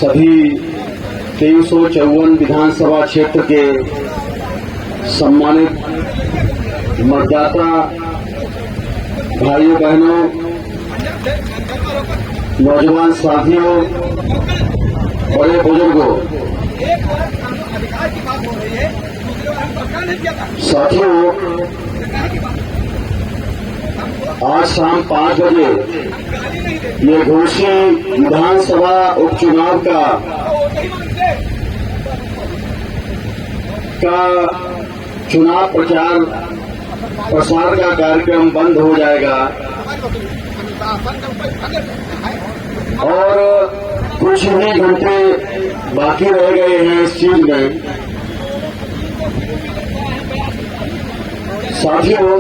सभी 2354 विधानसभा क्षेत्र के सम्मानित मतदाता भाइयों बहनों, नौजवान साथियों, बड़े बुजुर्गों, साथियों, आज शाम 5 बजे ये घोषी विधानसभा उपचुनाव का चुनाव प्रचार प्रसार का कार्यक्रम बंद हो जाएगा और कुछ ही घंटे बाकी रह गए हैं इस चीज में। साथियों,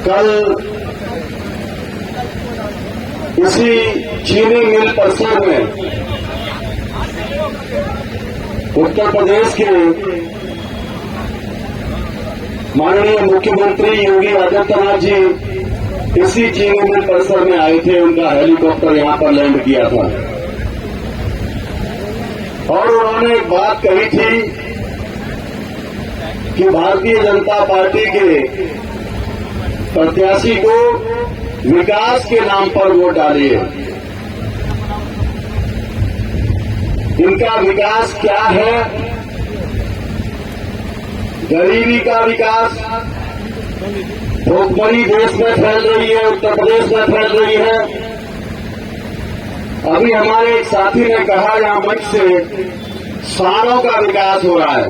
कल इसी चीनी मिल परिसर में उत्तर प्रदेश के माननीय मुख्यमंत्री योगी आदित्यनाथ जी इसी चीनी मिल परिसर में आए थे। उनका हेलीकॉप्टर यहां पर लैंड किया था और उन्होंने एक बात कही थी कि भारतीय जनता पार्टी के प्रत्याशी को विकास के नाम पर वोट डालिए। इनका विकास क्या है? गरीबी का विकास। भुखमरी देश में फैल रही है, उत्तर प्रदेश में फैल रही है। अभी हमारे एक साथी ने कहा यहां मंच से सांडों का विकास हो रहा है।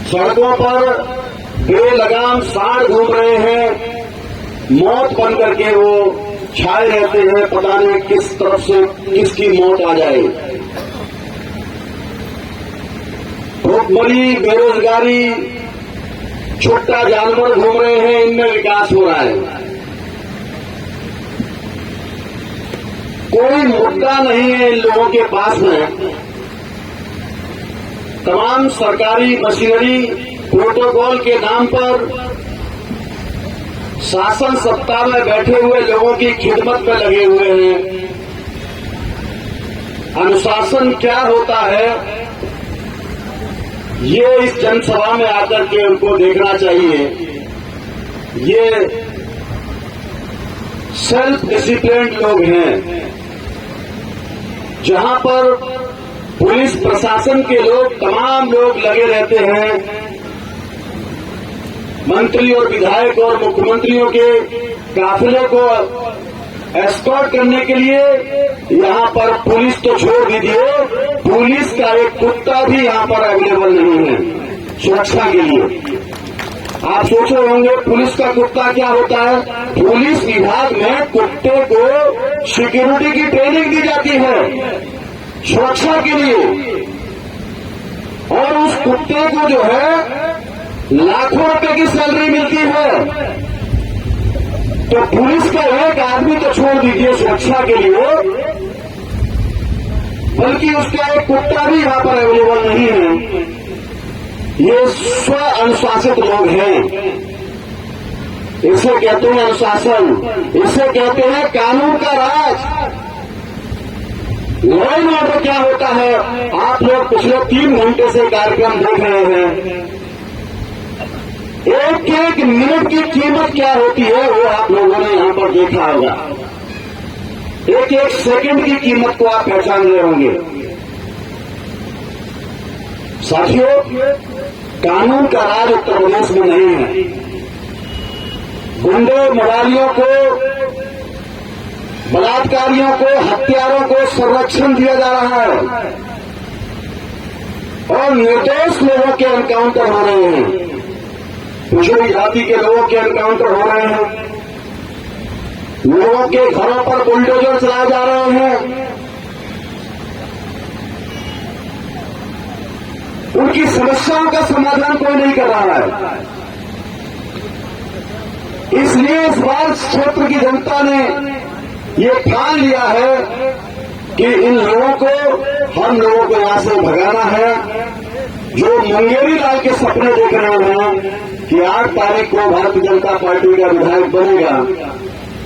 सड़कों पर बेलगाम सांड घूम रहे हैं, मौत बन करके वो छाए रहते हैं, पता नहीं किस तरफ से किसकी मौत आ जाए। भुखमरी, बेरोजगारी, छोटा जानवर घूम रहे हैं, इनमें विकास हो रहा है। कोई मुद्दा नहीं है इन लोगों के पास में। तमाम सरकारी मशीनरी प्रोटोकॉल के नाम पर शासन सत्ता में बैठे हुए लोगों की खिदमत में लगे हुए हैं। अनुशासन क्या होता है, ये इस जनसभा में आकर के उनको देखना चाहिए। ये सेल्फ डिसिप्लिन्ड लोग हैं। जहां पर पुलिस प्रशासन के लोग, तमाम लोग लगे रहते हैं, मंत्री और विधायक और मुख्यमंत्रियों के काफिले को एस्कॉर्ट करने के लिए यहां पर पुलिस तो छोड़ दीजिए, पुलिस का एक कुत्ता भी यहां पर अवेलेबल नहीं है सुरक्षा के लिए। आप सोच रहे होंगे पुलिस का कुत्ता क्या होता है? पुलिस विभाग में कुत्ते को सिक्योरिटी की ट्रेनिंग दी जाती है सुरक्षा के लिए, और उस कुत्ते को जो है लाखों रुपए की सैलरी मिलती है। तो पुलिस का एक आदमी तो छोड़ दीजिए सुरक्षा के लिए, बल्कि उसका एक कुत्ता भी यहां पर अवेलेबल नहीं है। ये स्व अनुशासित लोग हैं। इसे कहते हैं अनुशासन, इसे कहते हैं कानून का राज। लॉ एंड ऑर्डर क्या होता है? आप लोग पिछले 3 घंटे से कार्यक्रम देख रहे हैं। एक एक मिनट की कीमत क्या होती है वो आप लोगों ने यहां पर देखा होगा। एक एक सेकंड की कीमत को आप पहचान रहे होंगे। साथियों, कानून का राज उत्तर प्रदेश में नहीं है। गुंडे मुरारियों को, बलात्कारियों को, हत्यारों को संरक्षण दिया जा रहा है और निर्दोष लोगों के एनकाउंटर हो रहे हैं। पिछड़ी जाति के लोगों के एनकाउंटर हो रहे हैं। लोगों के घरों पर बुलडोजर चलाए जा रहे हैं। उनकी समस्याओं का समाधान कोई नहीं कर रहा है। इसलिए इस बार क्षेत्र की जनता ने ये ठान लिया है कि इन लोगों को, हम लोगों को यहां से भगाना है। जो मुंगेरी लाल के सपने देख रहे हैं, कि 8 तारीख को भारतीय जनता पार्टी का विधायक बनेगा,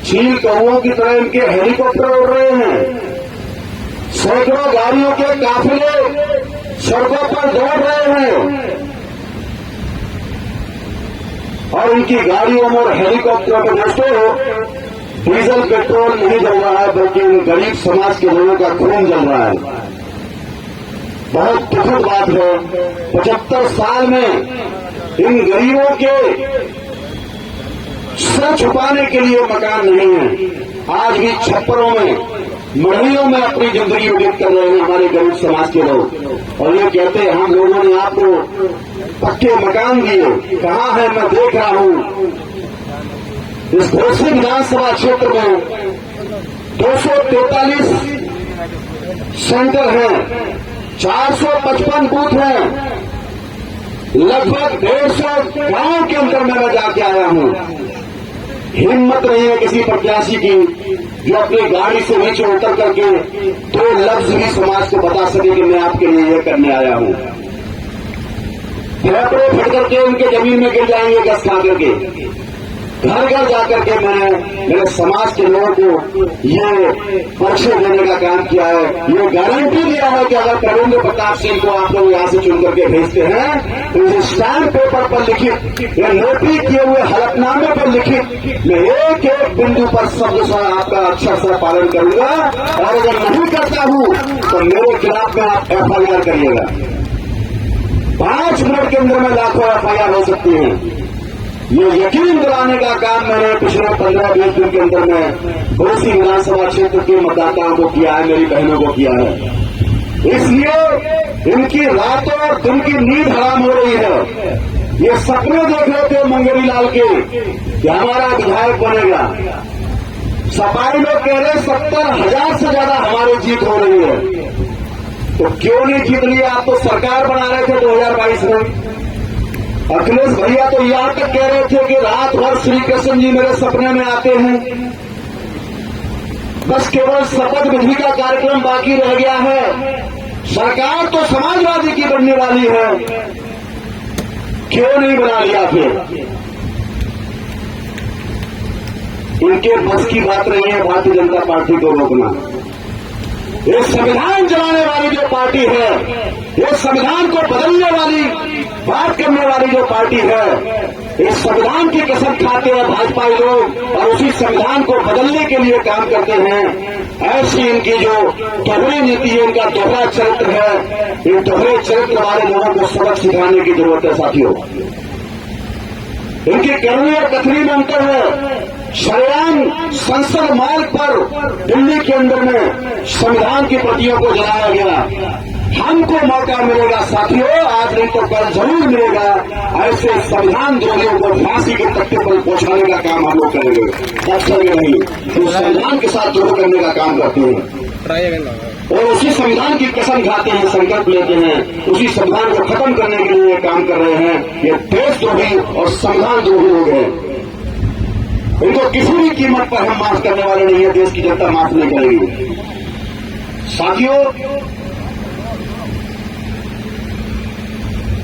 चील कौओं की तरह इनके हेलीकॉप्टर उड़ रहे हैं, सैकड़ों गाड़ियों के काफिले सड़कों पर दौड़ रहे हैं और इनकी गाड़ियों में और हेलीकॉप्टरों में दोस्तों डीजल पेट्रोल नहीं जल रहा है, बल्कि इन गरीब समाज के लोगों का खून जल रहा है। बहुत दुखद बात है, 75 साल में इन गरीबों के सर छुपाने के लिए मकान नहीं है। आज भी छप्परों में मढ़ियों में अपनी जिंदगी व्यतीत कर रहे हैं हमारे गरीब समाज के लोग, और ये कहते हैं हम लोगों ने आपको पक्के मकान दिए। कहाँ है? मैं देख रहा हूं इस घोसी विधानसभा क्षेत्र में 243 सेंटर हैं, 455 बूथ हैं, लगभग 150 गांव के अंदर मैं जाके आया हूं। हिम्मत नहीं है किसी प्रत्याशी की जो अपनी गाड़ी से नीचे उतर करके 2 लफ्ज भी समाज को बता सके कि मैं आपके लिए ये करने आया हूं। फेफड़े फट करके उनके जमीन में गिर जाएंगे गस खा करके। घर घर जाकर के मैंने मेरे समाज के लोगों को ये पर्चे देने का काम किया है, ये गारंटी दिया है कि अगर प्रवीण प्रताप सिंह को आप लोग यहाँ से चुन करके भेजते हैं तो इस स्टैम्प पेपर पर लिखित या नोटरी किए हुए हलफनामे पर लिखित मैं एक एक बिंदु पर शब्द सा आपका अक्षर से पालन करूंगा, और अगर नहीं करता हूं तो मेरे खिलाफ में आप FIR करिएगा। 5 मिनट के अंदर में लाखों FIR हो सकती हैं। ये यकीन दिलाने का काम मैंने पिछले 15-20 दिन के अंदर में घोसी विधानसभा क्षेत्र के मतदाताओं को किया है, मेरी बहनों को किया है। इसलिए इनकी रातों और दिन की नींद हराम हो रही है। ये सपने देख रहे थे मंगेरी लाल के कि हमारा विधायक बनेगा। सफाई लोग कह रहे 70,000 से ज्यादा हमारी जीत हो रही है, तो क्यों नहीं जीत लिया? आप तो सरकार बना रहे थे 2022 में। अखिलेश भैया तो यहां तक कह रहे थे कि रात भर श्री कृष्ण जी मेरे सपने में आते हैं, बस केवल शपथ विधि का कार्यक्रम बाकी रह गया है। सरकार तो समाजवादी की बनने वाली है, क्यों नहीं बना लिया? फिर इनके बस की बात नहीं है भारतीय जनता पार्टी को रोकना। ये संविधान चलाने वाली जो पार्टी है, ये संविधान को बदलने वाली बात करने वाली जो पार्टी है, इस संविधान की कसम खाते हैं भाजपाई लोग और उसी संविधान को बदलने के लिए काम करते हैं। ऐसी इनकी जो दोहरी नीति है, इनका दोहरा चरित्र है, इन दोहरे चरित्र वाले लोगों को सबक सिखाने की जरूरत है साथियों। इनकी करनी और कथनी में अंतर है। शरेआम संसद मार्ग पर दिल्ली के अंदर में संविधान की प्रतियों को जलाया गया। हमको मौका मिलेगा साथियों, आज नहीं तो कल जरूर मिलेगा। ऐसे संविधान द्रोहियों को फांसी के तख्ते पर पहुंचाने का काम हम लोग करेंगे। अक्सर नहीं तो संविधान के साथ द्रोह करने का काम करते हैं और उसी संविधान की कसम खाते हैं, संकल्प लेते हैं, उसी संविधान को खत्म करने के लिए काम कर रहे हैं। ये देशद्रोही और संविधान द्रोही लोग हैं। इनको किसी भी कीमत पर हम माफ करने वाले नहीं है, देश की जनता माफ नहीं करेगी। साथियों,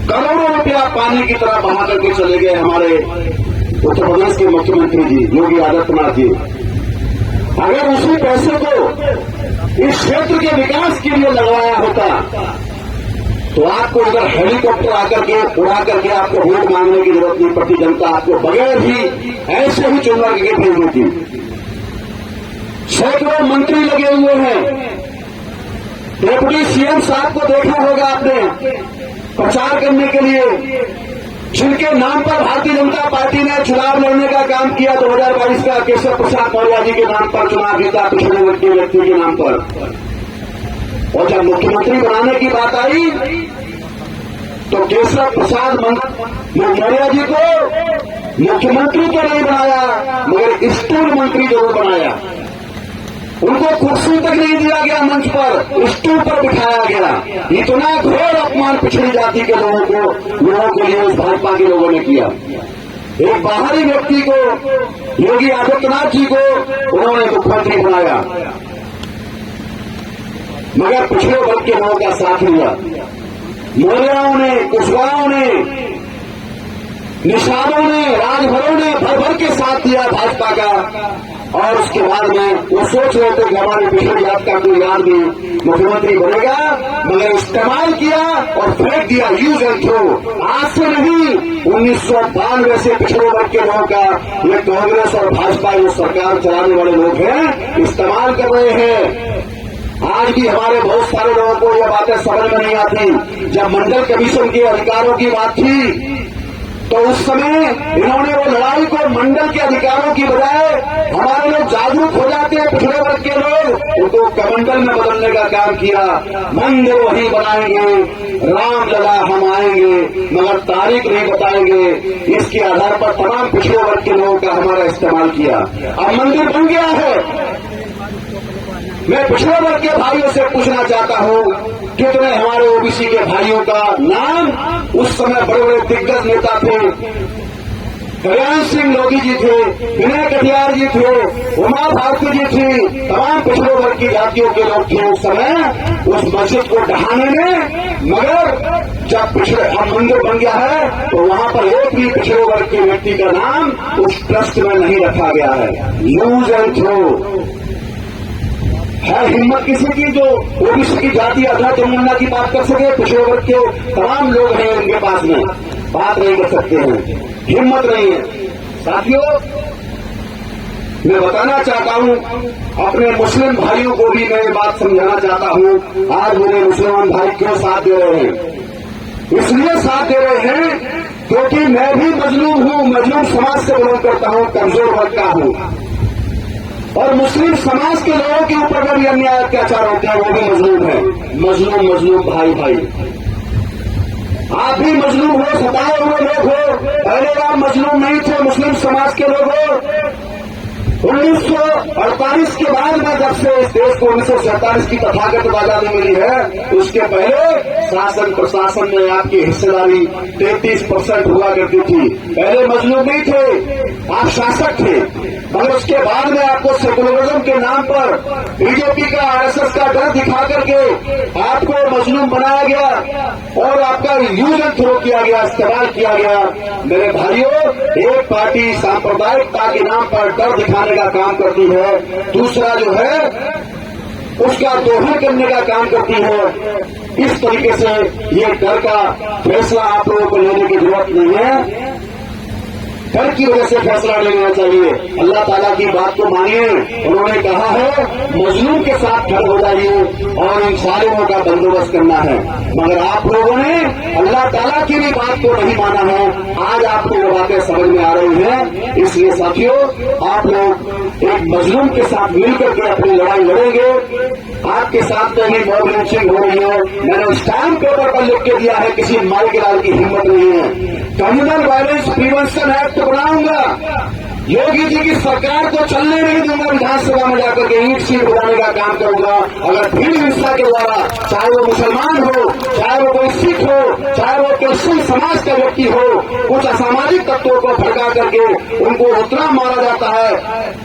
करोड़ों रुपया पानी की तरह बहा करके चले गए हमारे उत्तर प्रदेश के मुख्यमंत्री जी योगी आदित्यनाथ जी। अगर उसी पैसे को इस क्षेत्र के विकास के लिए लगवाया होता तो आपको अगर हेलीकॉप्टर आकर के उड़ा करके आपको वोट मांगने की जरूरत नहीं पड़ती। जनता आपको बगैर ही ऐसे ही चुनवा के भेज देती। सैकड़ों मंत्री लगे हुए हैं। डिप्टी CM साहब को देखा होगा आपने प्रचार करने के लिए, जिनके नाम पर भारतीय जनता पार्टी ने चुनाव लड़ने का काम किया 2022 का। केशव प्रसाद मौर्य जी के नाम पर चुनाव जीता, पिछड़े वर्ग के व्यक्ति के नाम पर। और जब मुख्यमंत्री बनाने की बात आई तो केशव प्रसाद मौर्य जी को मुख्यमंत्री तो नहीं बनाया, मगर स्टूल मंत्री जरूर बनाया। उनको कुर्सी तक नहीं दिया गया, मंच पर स्टूल पर बिठाया गया। इतना घोर अपमान पिछड़ी जाति के लोगों के लिए इस भाजपा के लोगों ने किया। एक बाहरी व्यक्ति को, योगी आदित्यनाथ जी को उन्होंने मुख्यमंत्री बनाया, मगर पिछड़े वर्ग के लोगों का साथ लिया। मौर्यों ने, कुशवाहाओं ने निशानों ने, राजभरों ने भर भर के साथ दिया भाजपा का। और उसके बाद में वो सोच रहे थे कि हमारे पिछड़ी जात का कोई आदमी मुख्यमंत्री बनेगा, मगर इस्तेमाल किया और फेंक दिया, यूज एंड थ्रो। आज से नहीं, 1992 से पिछड़े वर्ग के लोगों का ये कांग्रेस और भाजपा जो सरकार चलाने वाले लोग हैं इस्तेमाल कर रहे हैं। आज भी हमारे बहुत सारे लोगों को ये बातें समझ में नहीं आती। जब मंडल कमीशन के अधिकारों की बात थी तो उस समय इन्होंने वो लड़ाई को मंडल के अधिकारों की बजाय हमारे लोग जागरूक हो जाते हैं, पिछड़े वर्ग के लोग, उनको कमंडल में बदलने का काम किया। मंदिर वहीं बनाएंगे, रामलला हम आएंगे, मगर तारीख नहीं बताएंगे। इसके आधार पर तमाम पिछड़े वर्ग के लोगों का हमारा इस्तेमाल किया। अब मंदिर बन गया है। मैं पिछड़े वर्ग के भाइयों से पूछना चाहता हूं, कितने हमारे ओबीसी के भाइयों का नाम उस समय बड़े बड़े दिग्गज नेता थे, कल्याण सिंह लोधी जी थे, विनय कटियार जी थे, उमा भारती जी थी, तमाम पिछड़े वर्ग की जातियों के लोग थे उस समय उस मस्जिद को ढहाने में। मगर जब पिछड़े अब मंदिर बन गया है तो वहां पर एक भी पिछड़े वर्ग के व्यक्ति का नाम उस ट्रस्ट में नहीं रखा गया है। यूज एंड थ्रो है। हिम्मत किसी की जो ओबीसी की जाति अध्यक्ष मुन्ना की बात कर सके, पिछड़े वर्ग के तमाम लोग हैं उनके पास में बात नहीं कर सकते हैं, हिम्मत नहीं है। साथियों, मैं बताना चाहता हूं, अपने मुस्लिम भाइयों को भी मैं ये बात समझाना चाहता हूं। आज मेरे मुसलमान भाई क्यों साथ दे रहे हैं? इसलिए साथ दे रहे हैं क्योंकि मैं भी मजलूम हूं, मजलूम समाज से बिलोंग करता हूं, कमजोर वर्ग का हूं। और मुस्लिम समाज के लोगों के ऊपर भी अन्याय अत्याचार होते हैं, वो भी मजलूम है। मजलूम मजलूम भाई भाई, आप भी मजलूम हो, सताए हुए लोग हो। पहले आप मजलूम नहीं थे, मुस्लिम समाज के लोग हो। 1948 के बाद में जब से इस देश को 1947 की तथाकथित आजादी मिली है, उसके पहले शासन प्रशासन में आपकी हिस्सेदारी 33% हुआ करती थी। पहले मजलूम नहीं थे, आप शासक थे, मगर उसके बाद में आपको सेकुलरिज्म के नाम पर बीजेपी का, आरएसएस का डर दिखा करके आपको मजलूम बनाया गया और आपका यूज एंड थ्रो किया गया, इस्तेमाल किया गया। मेरे भाइयों, एक पार्टी सांप्रदायिकता के नाम पर डर दिखाने का काम करती है, दूसरा जो है उसका दोहन करने का काम करती है। इस तरीके से ये डर का फैसला आप लोगों को लेने की जरूरत नहीं है, डर की वजह से फैसला नहीं लेना चाहिए। अल्लाह ताला की बात को मानिए। उन्होंने कहा है मजलूम के साथ खड़े हो जाइए और इन सालिमों का बंदोबस्त करना है, मगर आप लोगों ने अल्लाह ताला की भी बात को नहीं माना है। आज आपको वो बातें समझ में आ रही हैं। इसलिए साथियों, आप लोग एक मजलूम के साथ मिलकर के अपनी लड़ाई लड़ेंगे। आपके साथ में ही मॉब लिंचिंग हो रही है, मैंने स्टैम्प पेपर पर लिख के दिया है, किसी माल के लाल की हिम्मत नहीं है। कम्युनल वायलेंस प्रिवेंशन एक्ट बनाऊंगा, योगी जी की सरकार को चलने नहीं दूंगा, विधानसभा में जाकर के ईंट सीट बनाने का काम करूंगा। अगर भीड़ हिंसा के द्वारा, चाहे वो मुसलमान हो, चाहे वो कोई सिख हो, चाहे वो क्रिश्चियन समाज का व्यक्ति हो, कुछ असामाजिक तत्वों को भड़का करके उनको उतना मारा जाता है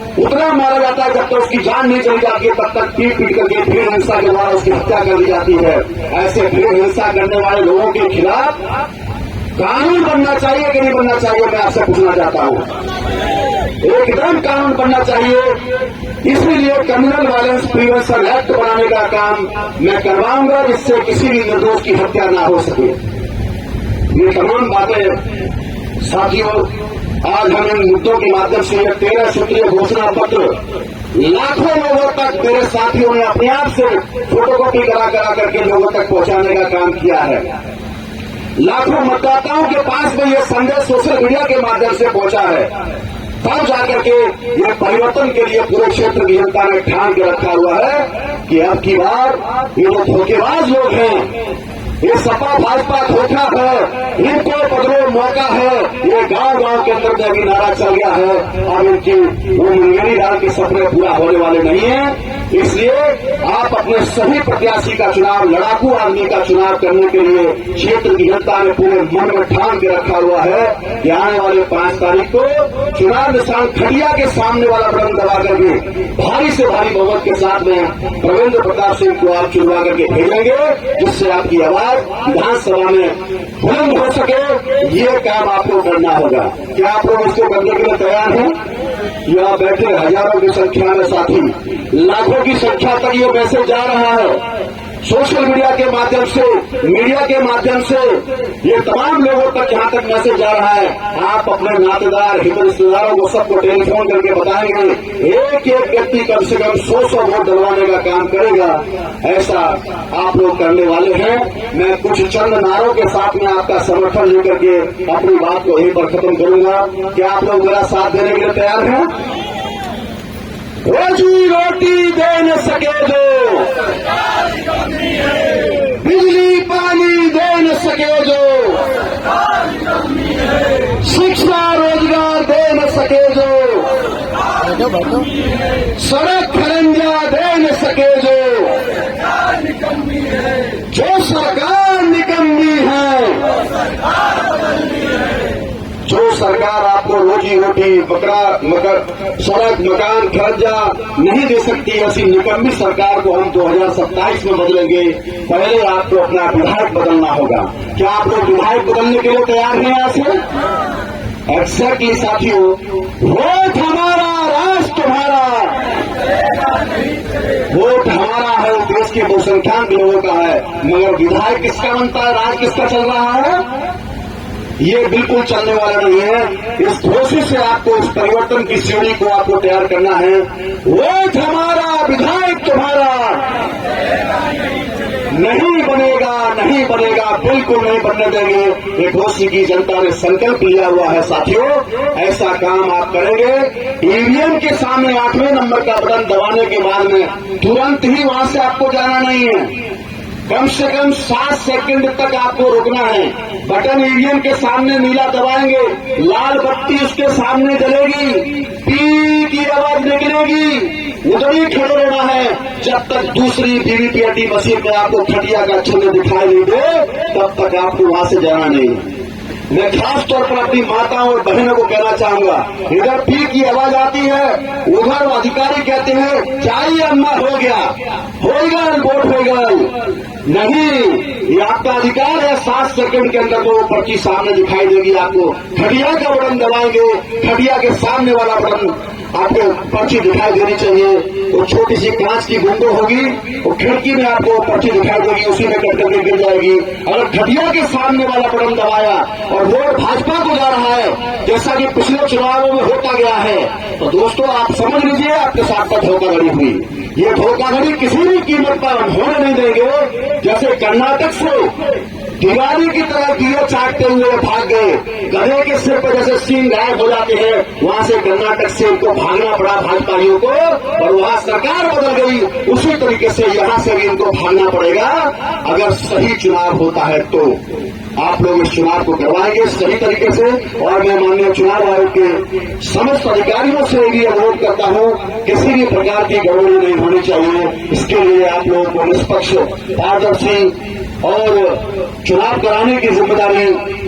जब तक उसकी जान नहीं चली जाती है, तब तक पीट पीट करके भीड़ हिंसा के द्वारा उसकी हत्या कर दी जाती है। ऐसे भीड़ हिंसा करने वाले लोगों के खिलाफ कानून बनना चाहिए कि नहीं बनना चाहिए, मैं आपसे पूछना चाहता हूं। एकदम कानून बनना चाहिए। इसलिए कम्युनल वायलेंस प्रिवेंशन एक्ट बनाने का काम मैं करवाऊंगा, जिससे किसी भी निर्दोष की हत्या ना हो सके। ये तमाम बातें साथियों, आज हम इन मुद्दों के माध्यम से 13 सूत्रीय घोषणा पत्र लाखों लोगों तक मेरे साथियों ने अपने आप से फोटोकॉपी करा करके लोगों तक पहुंचाने का काम किया है। लाखों मतदाताओं के पास में यह संदेश सोशल मीडिया के माध्यम से पहुंचा है। तब जाकर के यह परिवर्तन के लिए पूरे क्षेत्र की जनता ने ठान के रखा हुआ है कि अब की बार ये जो धोखेबाज लोग हैं, ये सपा भाजपा धोखा है, इनको बदलो मौका है। ये गांव गांव के अंदर में भी नारा चल गया है। अब इनकी वो मुंगेरी लाल के सपने पूरा होने वाले नहीं है। इसलिए आप अपने सही प्रत्याशी का चुनाव, लड़ाकू आदमी का चुनाव करने के लिए क्षेत्र की जनता ने पूरे मन में ठान के रखा हुआ है कि आने वाले 5 तारीख को चुनाव निशान खटिया के सामने वाला बटन दबा करके भारी से भारी बहुमत के साथ में प्रवेंद्र प्रताप सिंह को आप चुनवा करके भेजेंगे, जिससे आपकी आवाज विधानसभा में बुलंद हो सके। ये काम आपको करना होगा। क्या आप लोग इसको करने के लिए तैयार हैं? यहाँ बैठे हजारों की संख्या में साथी, लाखों की संख्या तक ये मैसेज जा रहा है। सोशल मीडिया के माध्यम से, मीडिया के माध्यम से ये तमाम लोगों तक जहां तक मैसेज जा रहा है, आप अपने नातेदार, हित रिश्तेदारों को सबको टेलीफोन करके बताएंगे। एक एक व्यक्ति कम से कम 100 वोट डलवाने का काम करेगा। ऐसा आप लोग करने वाले हैं। मैं कुछ चंद नारों के साथ में आपका समर्थन लेकर के अपनी बात को यहीं पर खत्म करूंगा। क्या आप लोग मेरा साथ देने के लिए तैयार हैं? रोजी रोटी दे न सके जो, बिजली पानी दे न सके जो, शिक्षा रोजगार दे न सके जो, सड़क खरंजा दे न सके जो सरकार निकम्मी है, जो सरकार आपको रोजी रोटी, सड़क, मकान, खर्चा नहीं दे सकती, ऐसी निकम्मी सरकार को हम 2027 में बदलेंगे। पहले आपको अपना विधायक बदलना होगा। क्या आप लोग विधायक बदलने के लिए तैयार हैं? यहाँ से एक्जैक्टली साथियों, वोट हमारा, राष्ट्र तुम्हारा। वोट हमारा है, देश के बहुसंख्यक लोगों का है, मगर विधायक किसका बनता है, राज किसका चल रहा है? ये बिल्कुल चलने वाला नहीं है। इस कोशिश से आपको इस परिवर्तन की सीढ़ी को आपको तैयार करना है। वोट हमारा, विधायक तुम्हारा। नहीं बनेगा, नहीं बनेगा, बिल्कुल नहीं बनने देंगे। एक घोषी की जनता ने संकल्प लिया हुआ है साथियों, ऐसा काम आप करेंगे। ईवीएम के सामने 8वें नंबर का बटन दबाने के बाद में तुरंत ही वहां से आपको जाना नहीं है। कम से कम 7 सेकंड तक आपको रुकना है। बटन ईवीएम के सामने नीला दबाएंगे, लाल बत्ती उसके सामने जलेगी, पी की आवाज निकलेगी, उधर ही खड़े रहना है जब तक दूसरी वीवीपैट मशीन में आपको खटिया का चिन्ह दिखाई नहीं दे, तब तक आपको वहां से जाना नहीं। मैं खास तौर पर अपनी माताओं और बहनों को कहना चाहूंगा, इधर पी की आवाज आती है, उधर अधिकारी कहते हैं चाहिए अम्मा, हो गया, वोट हो गया। नहीं, ये आपका अधिकार है। 7 सेकंड के अंदर वो पर्ची सामने दिखाई देगी आपको। खटिया का बटन दबाएंगे, खटिया के सामने वाला बटन आपको पर्ची दिखाई देनी चाहिए। वो छोटी सी कांच की विंडो होगी, वो खिड़की में आपको पर्ची दिखाई देगी, उसी में कट करके गिर जाएगी। अगर खटिया के सामने वाला बटन दबाया और वोट भाजपा को जा रहा है, जैसा कि पिछले चुनावों में होता गया है, तो दोस्तों आप समझ लीजिए आपके साथ में धोखाधड़ी हुई। ये धोखाधड़ी किसी भी कीमत पर हम होने नहीं देंगे। जैसे कर्नाटक से दिवाली की तरह दिए चाटते हुए भाग गए, गधे के सिर पर जैसे सींग गायब हो जाते हैं, वहां से कर्नाटक से इनको भागना पड़ा भाजपाइयों को, और वहां सरकार बदल गई। उसी तरीके से यहां से भी इनको भागना पड़ेगा। अगर सही चुनाव होता है तो आप लोग इस चुनाव को करवाएंगे सही तरीके से। और मैं माननीय चुनाव आयोग के समस्त अधिकारियों से भी अनुरोध करता हूं, किसी भी प्रकार की गड़बड़ी नहीं होनी चाहिए। इसके लिए आप लोगों को निष्पक्ष, पारदर्शी और चुनाव कराने की जिम्मेदारी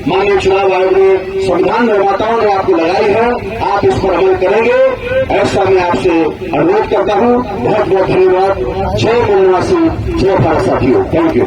माननीय चुनाव आयोग ने, संविधान निर्माताओं ने आपको लगाई है। आप इस पर अमल करेंगे, ऐसा मैं आपसे अनुरोध करता हूं। बहुत बहुत धन्यवाद। जय मूलनिवासी, जय भारत साथियों। Thank you.